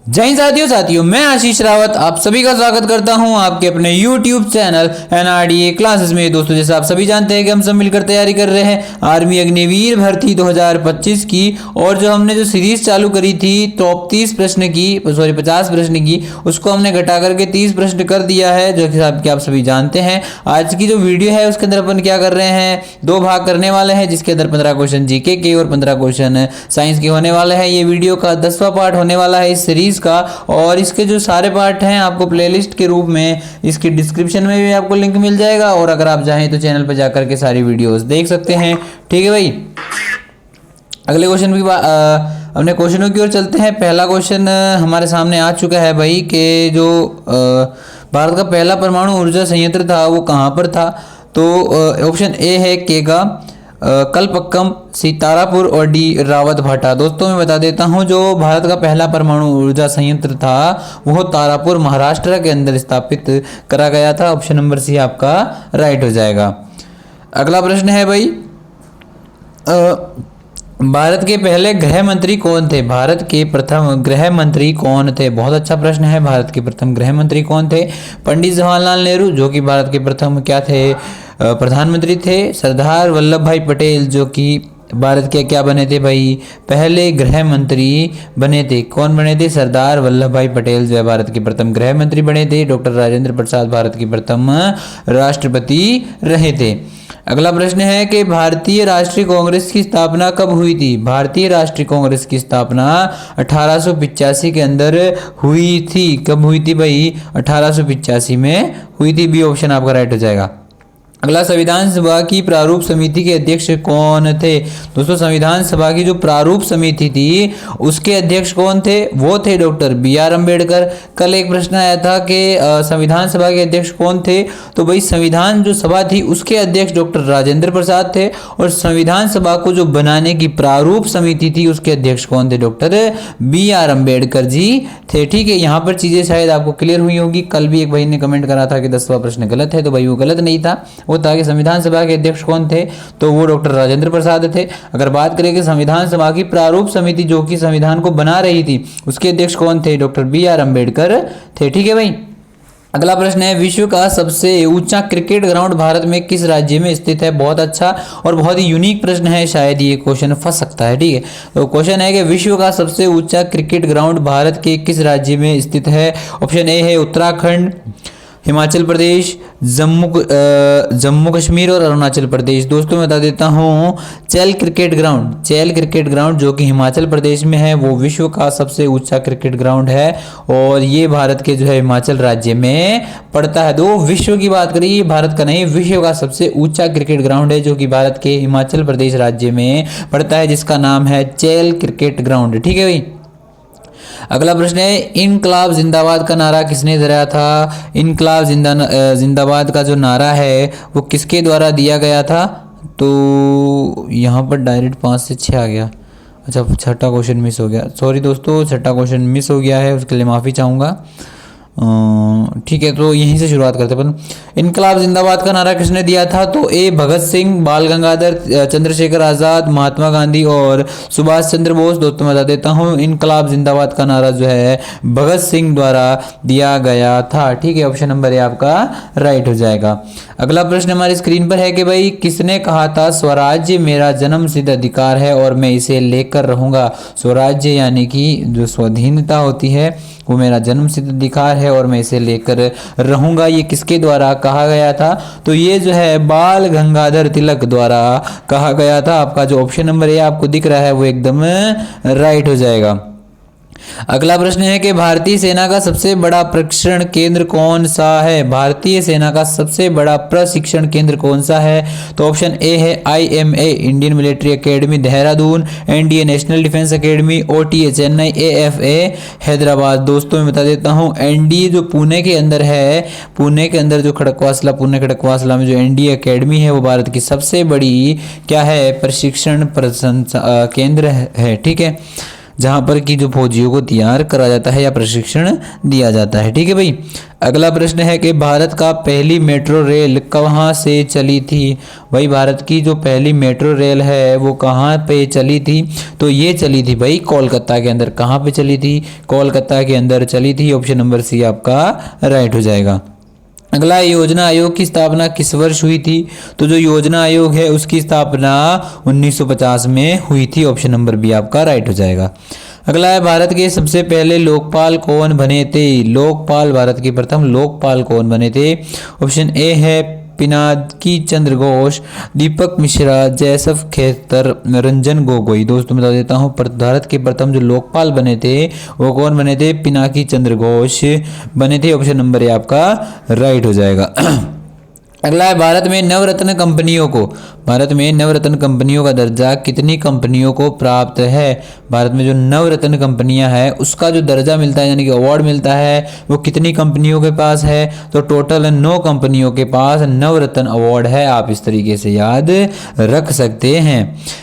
जय हिंद साथियों मैं आशीष रावत आप सभी का स्वागत करता हूं आपके अपने YouTube चैनल NRDA क्लासेस में। दोस्तों जैसे आप सभी जानते हैं कि हम सब मिलकर तैयारी कर रहे हैं आर्मी अग्निवीर भर्ती 2025 की। और जो हमने जो सीरीज चालू करी थी टॉप 50 प्रश्न की, उसको हमने घटा करके 30 प्रश्न कर दिया है, जो कि आप सभी जानते हैं। आज की जो वीडियो है उसके अंदर अपन क्या कर रहे हैं, 2 भाग करने वाले हैं, जिसके अंदर 15 क्वेश्चन जीके के और 15 क्वेश्चन साइंस के होने वाले हैं। ये वीडियो का 10वां पार्ट होने वाला है इस सीरीज का, और इसके जो सारे पार्ट हैं आपको प्लेलिस्ट के रूप में इसकी डिस्क्रिप्शन में भी आपको लिंक मिल जाएगा, और अगर आप चाहें तो चैनल पर जाकर के सारी वीडियोस देख सकते हैं। ठीक है भाई, अगले क्वेश्चन की अपने क्वेश्चनों की ओर चलते हैं। पहला क्वेश्चन हमारे सामने आ चुका है भाई कि जो भारत का पहला परमाणु ऊर्जा संयंत्र था वो कहाँ पर था। तो ऑप्शन ए है केगा, कलपक्कम, सी तारापुर और डी रावत भाटा। दोस्तों मैं बता देता हूं, जो भारत का पहला परमाणु ऊर्जा संयंत्र था वो तारापुर महाराष्ट्र के अंदर स्थापित करा गया था। ऑप्शन नंबर सी आपका राइट हो जाएगा। अगला प्रश्न है भाई, भारत के पहले गृह मंत्री कौन थे? भारत के प्रथम गृह मंत्री कौन थे? बहुत अच्छा प्रश्न है। भारत के प्रथम गृह मंत्री कौन थे? पंडित जवाहरलाल नेहरू, जो कि भारत के प्रथम क्या थे, प्रधानमंत्री थे। सरदार वल्लभ भाई पटेल, जो कि भारत के क्या बने थे भाई, पहले गृह मंत्री बने थे। कौन बने थे? सरदार वल्लभ भाई पटेल जो है भारत के प्रथम गृह मंत्री बने थे। डॉक्टर राजेंद्र प्रसाद भारत के प्रथम राष्ट्रपति रहे थे। अगला प्रश्न है कि भारतीय राष्ट्रीय कांग्रेस की स्थापना कब हुई थी? भारतीय राष्ट्रीय कांग्रेस की स्थापना 1885 के अंदर हुई थी। कब हुई थी भाई? 1885 में हुई थी। बी ऑप्शन आपका राइट हो जाएगा। अगला, संविधान सभा की प्रारूप समिति के अध्यक्ष कौन थे? दोस्तों संविधान सभा की जो प्रारूप समिति थी उसके अध्यक्ष कौन थे? वो थे डॉक्टर BR अम्बेडकर। कल एक प्रश्न आया था कि संविधान सभा के अध्यक्ष कौन थे, तो भाई संविधान जो सभा थी उसके अध्यक्ष डॉक्टर राजेंद्र प्रसाद थे, और संविधान सभा को जो बनाने की प्रारूप समिति थी उसके अध्यक्ष कौन थे? डॉक्टर BR अम्बेडकर जी थे। ठीक है, यहाँ पर चीजें शायद आपको क्लियर हुई होगी। कल भी एक भाई ने कमेंट करा था कि 10वां प्रश्न गलत है, तो भाई वो गलत नहीं था। वो था कि संविधान सभा के अध्यक्ष कौन थे, तो वो डॉक्टर राजेंद्र प्रसाद थे। अगर बात करें कि संविधान सभा की प्रारूप समिति जो कि संविधान को बना रही थी उसके अध्यक्ष कौन थे? डॉक्टर BR अम्बेडकर थे। ठीक है भाई, अगला प्रश्न है, विश्व का सबसे ऊंचा क्रिकेट ग्राउंड भारत में किस राज्य में स्थित है? बहुत अच्छा और बहुत ही यूनिक प्रश्न है, शायद ये क्वेश्चन फंस सकता है। ठीक है, तो क्वेश्चन है कि विश्व का सबसे ऊंचा क्रिकेट ग्राउंड भारत के किस राज्य में स्थित है? ऑप्शन ए है उत्तराखंड, हिमाचल प्रदेश, जम्मू कश्मीर और अरुणाचल प्रदेश। दोस्तों मैं बता देता हूँ, चैल क्रिकेट ग्राउंड जो कि हिमाचल प्रदेश में है वो विश्व का सबसे ऊंचा क्रिकेट ग्राउंड है, और ये भारत के जो है हिमाचल राज्य में पड़ता है। तो विश्व की बात करें, ये भारत का नहीं, विश्व का सबसे ऊंचा क्रिकेट ग्राउंड है जो कि भारत के हिमाचल प्रदेश राज्य में पड़ता है, जिसका नाम है चैल क्रिकेट ग्राउंड। ठीक है भाई, अगला प्रश्न है, इनकलाब जिंदाबाद का नारा किसने दिया था? इनकलाब जिंदाबाद का जो नारा है वो किसके द्वारा दिया गया था? तो यहाँ पर डायरेक्ट 5 से 6 आ गया। अच्छा, छठा क्वेश्चन मिस हो गया, सॉरी दोस्तों, छठा क्वेश्चन मिस हो गया है, उसके लिए माफ़ी चाहूँगा। ठीक है, तो यहीं से शुरुआत करते हैं। इनकलाब जिंदाबाद का नारा किसने दिया था? तो ए भगत सिंह, बाल गंगाधर, चंद्रशेखर आज़ाद, महात्मा गांधी और सुभाष चंद्र बोस। दोस्तों मैं बता देता हूँ, इनकलाब जिंदाबाद का नारा जो है भगत सिंह द्वारा दिया गया था। ठीक है, ऑप्शन नंबर ए आपका राइट हो जाएगा। अगला प्रश्न हमारी स्क्रीन पर है कि भाई किसने कहा था स्वराज्य मेरा जन्मसिद्ध अधिकार है और मैं इसे लेकर रहूंगा? स्वराज्य यानी कि जो स्वाधीनता होती है वो मेरा जन्मसिद्ध अधिकार है और मैं इसे लेकर रहूंगा, ये किसके द्वारा कहा गया था? तो ये जो है बाल गंगाधर तिलक द्वारा कहा गया था। आपका जो ऑप्शन नंबर ए आपको दिख रहा है वो एकदम राइट हो जाएगा। अगला प्रश्न है कि भारतीय सेना का सबसे बड़ा प्रशिक्षण केंद्र कौन सा है? भारतीय सेना का सबसे बड़ा प्रशिक्षण केंद्र कौन सा है? तो ऑप्शन ए है IMA Indian military academy Dehradun, NDA national defence academy, OTA Chennai, AFA Hyderabad. दोस्तों मैं बता देता हूँ, NDA जो पुणे के अंदर है, पुणे के अंदर जो पुणे खड़कवासला में जो NDA एकेडमी है वो भारत की सबसे बड़ी क्या है, प्रशिक्षण केंद्र है। ठीक है, जहां पर कि जो फौजियों को तैयार करा जाता है या प्रशिक्षण दिया जाता है। ठीक है भाई। अगला प्रश्न है कि भारत का पहली मेट्रो रेल कहाँ से चली थी। भाई भारत की जो पहली मेट्रो रेल है वो कहाँ पे चली थी, तो ये चली थी भाई कोलकाता के अंदर। कहाँ पे चली थी, कोलकाता के अंदर चली थी। ऑप्शन नंबर सी आपका राइट हो जाएगा। अगला, योजना आयोग की स्थापना किस वर्ष हुई थी, तो जो योजना आयोग है उसकी स्थापना 1950 में हुई थी। ऑप्शन नंबर बी आपका राइट हो जाएगा। अगला है, भारत के सबसे पहले लोकपाल कौन बने थे। लोकपाल, भारत के प्रथम लोकपाल कौन बने थे। ऑप्शन ए है पिनाकी चंद्र घोष, दीपक मिश्रा, जयसफ खेतर, रंजन गोगोई। दोस्तों बता देता हूँ, भारत के प्रथम जो लोकपाल बने थे वो कौन बने थे, पिनाकी चंद्र घोष बने थे। ऑप्शन नंबर ए आपका राइट हो जाएगा। अगला है, भारत में नवरत्न कंपनियों को, भारत में नवरत्न कंपनियों का दर्जा कितनी कंपनियों को प्राप्त है। भारत में जो नवरत्न कंपनियां हैं उसका जो दर्जा मिलता है यानी कि अवार्ड मिलता है वो कितनी कंपनियों के पास है, तो टोटल 9 कंपनियों के पास नवरत्न अवार्ड है। आप इस तरीके से याद रख सकते हैं।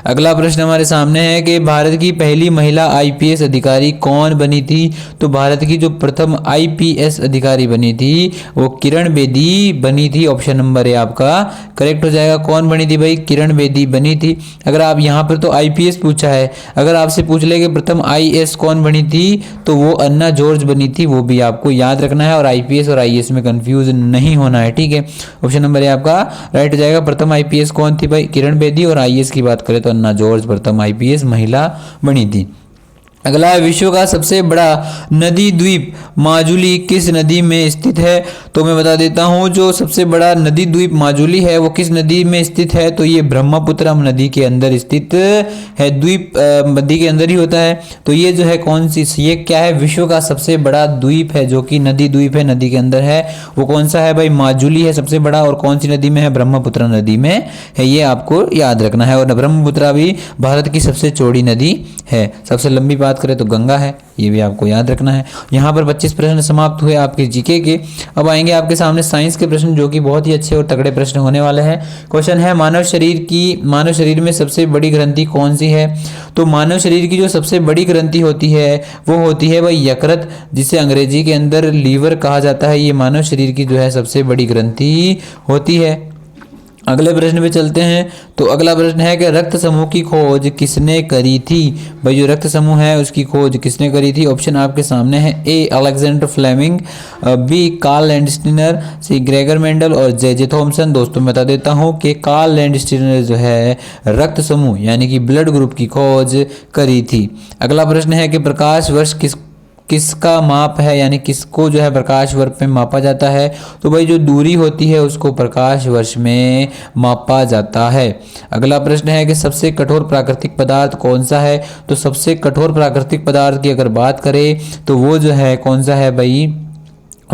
अगला प्रश्न हमारे सामने है कि भारत की पहली महिला आईपीएस अधिकारी कौन बनी थी, तो भारत की जो प्रथम आईपीएस अधिकारी बनी थी वो किरण बेदी बनी थी। ऑप्शन नंबर ए आपका करेक्ट हो जाएगा। कौन बनी थी भाई, किरण बेदी बनी थी। अगर आप यहाँ पर तो आईपीएस पूछा है, अगर आपसे पूछ ले कि प्रथम आईएएस कौन बनी थी तो वो अन्ना जॉर्ज बनी थी, वो भी आपको याद रखना है और आईपीएस और आईएएस में कंफ्यूज नहीं होना है। ठीक है, ऑप्शन नंबर ए आपका राइट हो जाएगा। प्रथम आईपीएस कौन थी भाई, किरण बेदी, और आईएएस की बात करें तो अन्ना जॉर्ज प्रथम आईपीएस महिला बनी थी। अगला है, विश्व का सबसे बड़ा नदी द्वीप माजुली किस नदी में स्थित है, तो मैं बता देता हूँ जो सबसे बड़ा नदी द्वीप माजुली है वो किस नदी में स्थित है, तो ये ब्रह्मपुत्रम नदी के अंदर स्थित है। द्वीप नदी के अंदर ही होता है, तो ये जो है कौन सी, ये क्या है, विश्व का सबसे बड़ा द्वीप है जो कि नदी द्वीप है, नदी के अंदर है। वो कौन सा है भाई, माजुली है सबसे बड़ा, और कौन सी नदी में है, ब्रह्मपुत्र नदी में है। ये आपको याद रखना है। और ब्रह्मपुत्र भी भारत की सबसे चौड़ी नदी है। सबसे लंबी बात करें तो गंगा है, ये भी आपको याद रखना है। यहाँ पर 25 प्रश्न समाप्त हुए आपके जीके के। अब आएंगे आपके सामने साइंस के प्रश्न जो कि बहुत ही अच्छे और तगड़े प्रश्न होने वाले हैं। क्वेश्चन है, मानव शरीर में सबसे बड़ी ग्रंथि कौन सी है, तो मानव शरीर की जो सबसे बड़ी ग्रंथि होती है वो होती है भाई यकृत, जिसे अंग्रेजी के अंदर लीवर कहा जाता है। ये मानव शरीर की जो है सबसे बड़ी ग्रंथि होती है। अगले प्रश्न पे चलते हैं। तो अगला प्रश्न है कि रक्त समूह की खोज किसने करी थी। भाई जो रक्त समूह है उसकी खोज किसने करी थी। ऑप्शन आपके सामने है, A Alexander Fleming, B Karl Landsteiner, C Gregor Mendel और जे थॉमसन। दोस्तों मैं बता देता हूँ कि कार्ल लैंडस्टीनर जो है रक्त समूह यानी कि ब्लड ग्रुप की खोज करी थी। अगला प्रश्न है कि प्रकाश वर्ष किसका माप है, यानी किसको जो है प्रकाश वर्ष में मापा जाता है, तो भाई जो दूरी होती है उसको प्रकाश वर्ष में मापा जाता है। अगला प्रश्न है कि सबसे कठोर प्राकृतिक पदार्थ कौन सा है, तो सबसे कठोर प्राकृतिक पदार्थ की अगर बात करें तो वो जो है कौन सा है भाई,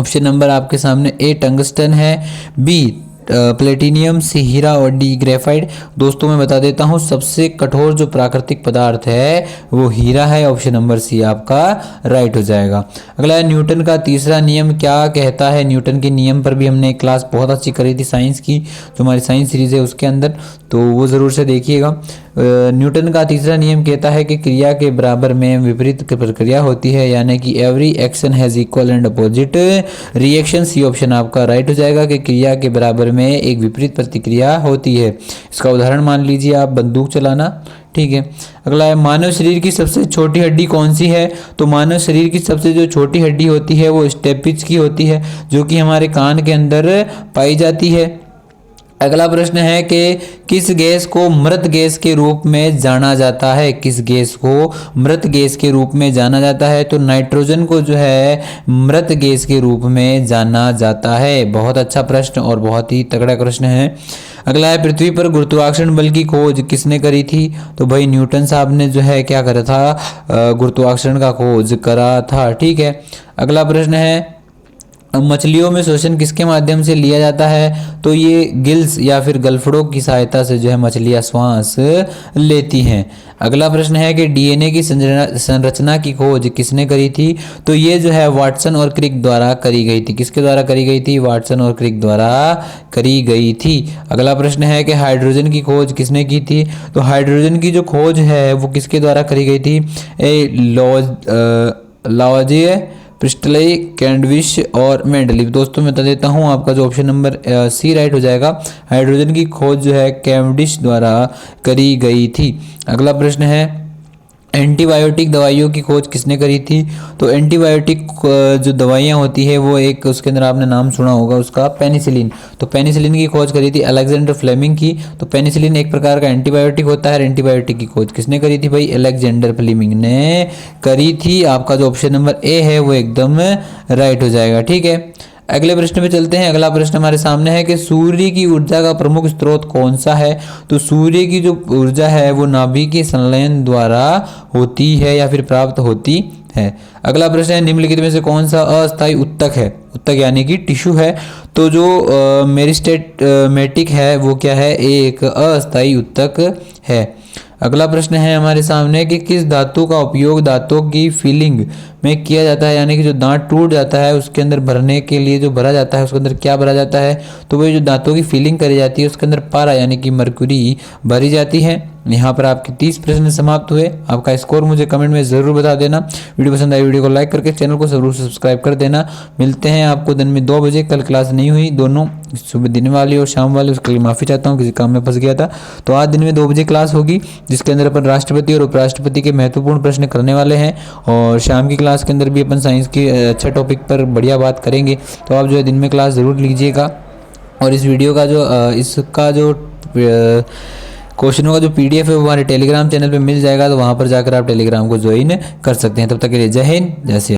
ऑप्शन नंबर आपके सामने ए टंगस्टन है, बी प्लेटिनियम, सी हीरा और डी ग्रेफाइट। दोस्तों मैं बता देता हूँ सबसे कठोर जो प्राकृतिक पदार्थ है वो हीरा है। ऑप्शन नंबर सी आपका राइट हो जाएगा। अगला है, न्यूटन का तीसरा नियम क्या कहता है। न्यूटन के नियम पर भी हमने एक क्लास बहुत अच्छी करी थी साइंस की, जो हमारी साइंस सीरीज है उसके अंदर, तो वो ज़रूर से देखिएगा। न्यूटन का तीसरा नियम कहता है कि क्रिया के बराबर में विपरीत प्रक्रिया होती है, यानी कि every action has equal and opposite reaction. C option आपका राइट हो जाएगा कि क्रिया के बराबर में एक विपरीत प्रतिक्रिया होती है। इसका उदाहरण मान लीजिए आप बंदूक चलाना। ठीक है। अगला है, मानव शरीर की सबसे छोटी हड्डी कौन सी है, तो मानव शरीर की सबसे जो छोटी हड्डी होती है वो स्टेपिज की होती है, जो कि हमारे कान के अंदर पाई जाती है। अगला प्रश्न है कि किस गैस को मृत गैस के रूप में जाना जाता है। किस गैस को मृत गैस के रूप में जाना जाता है, तो नाइट्रोजन को जो है मृत गैस के रूप में जाना जाता है। बहुत अच्छा प्रश्न और बहुत ही तगड़ा प्रश्न है। अगला है, पृथ्वी पर गुरुत्वाकर्षण बल की खोज किसने करी थी, तो भाई न्यूटन साहब ने जो है क्या करा था, गुरुत्वाकर्षण का खोज करा था। ठीक है। अगला प्रश्न है, अब मछलियों में श्वसन किसके माध्यम से लिया जाता है? तो ये गिल्स या फिर गलफड़ों की सहायता से जो है मछलियाँ श्वास लेती हैं। अगला प्रश्न है कि डीएनए की संरचना की खोज किसने करी थी? तो ये जो है वाटसन और क्रिक द्वारा करी गई थी। किसके द्वारा करी गई थी? वाटसन और क्रिक द्वारा करी गई थी। अगला प्रश्न है कि हाइड्रोजन की खोज किसने की थी? तो हाइड्रोजन की जो खोज है वो किसके द्वारा करी गई थी? लावोजिए, प्रिस्टले, कैंडविश और मेंडलीव। दोस्तों मैं बता देता हूँ, आपका जो ऑप्शन नंबर सी राइट हो जाएगा। हाइड्रोजन की खोज जो है कैंडिश द्वारा करी गई थी। अगला प्रश्न है एंटीबायोटिक दवाइयों की खोज किसने करी थी? तो एंटीबायोटिक जो दवाइयाँ होती है वो एक, उसके अंदर आपने नाम सुना होगा उसका, पेनिसिलिन। तो पेनिसिलिन की खोज करी थी अलेक्जेंडर फ्लेमिंग की। तो पेनिसिलिन एक प्रकार का एंटीबायोटिक होता है। एंटीबायोटिक की खोज किसने करी थी भाई? अलेक्जेंडर फ्लेमिंग ने करी थी। आपका जो ऑप्शन नंबर ए है वो एकदम राइट हो जाएगा। ठीक है, अगले प्रश्न पे चलते हैं। अगला प्रश्न हमारे सामने है कि सूर्य की ऊर्जा का प्रमुख स्रोत कौन सा है? तो सूर्य की जो ऊर्जा है वो नाभिकीय संलयन द्वारा होती है या फिर प्राप्त होती है। अगला प्रश्न है निम्नलिखित में से कौन सा अस्थायी उत्तक है? उत्तक यानी कि टिश्यू है। तो जो मेरिस्टेमेटिक है वो क्या है? एक अस्थायी उत्तक है। अगला प्रश्न है हमारे सामने कि किस धातु का उपयोग दांतों की फिलिंग में किया जाता है? यानी कि जो दांत टूट जाता है उसके अंदर भरने के लिए जो भरा जाता है उसके अंदर क्या भरा जाता है? तो वही जो दांतों की फिलिंग करी जाती है उसके अंदर पारा यानी कि मरकुरी भरी जाती है। यहाँ पर आपके 30 प्रश्न समाप्त हुए। आपका स्कोर मुझे कमेंट में ज़रूर बता देना। वीडियो पसंद आई वीडियो को लाइक करके चैनल को जरूर सब्सक्राइब कर देना। मिलते हैं आपको दिन में 2 बजे। कल क्लास नहीं हुई, दोनों सुबह दिन वाली और शाम वाली, उसके लिए माफ़ी चाहता हूँ, किसी काम में फंस गया था। तो आज दिन में 2 बजे क्लास होगी जिसके अंदर अपन राष्ट्रपति और उपराष्ट्रपति के महत्वपूर्ण प्रश्न करने वाले हैं। और शाम की क्लास के अंदर भी अपन साइंस के अच्छे टॉपिक पर बढ़िया बात करेंगे। तो आप जो है दिन में क्लास ज़रूर लीजिएगा। और इस वीडियो का जो इसका जो क्वेश्चनों का जो पीडीएफ है वो हमारे टेलीग्राम चैनल पे मिल जाएगा। तो वहाँ पर जाकर आप टेलीग्राम को ज्वाइन कर सकते हैं। तब तक के लिए जय हिंद, जय श्री राम।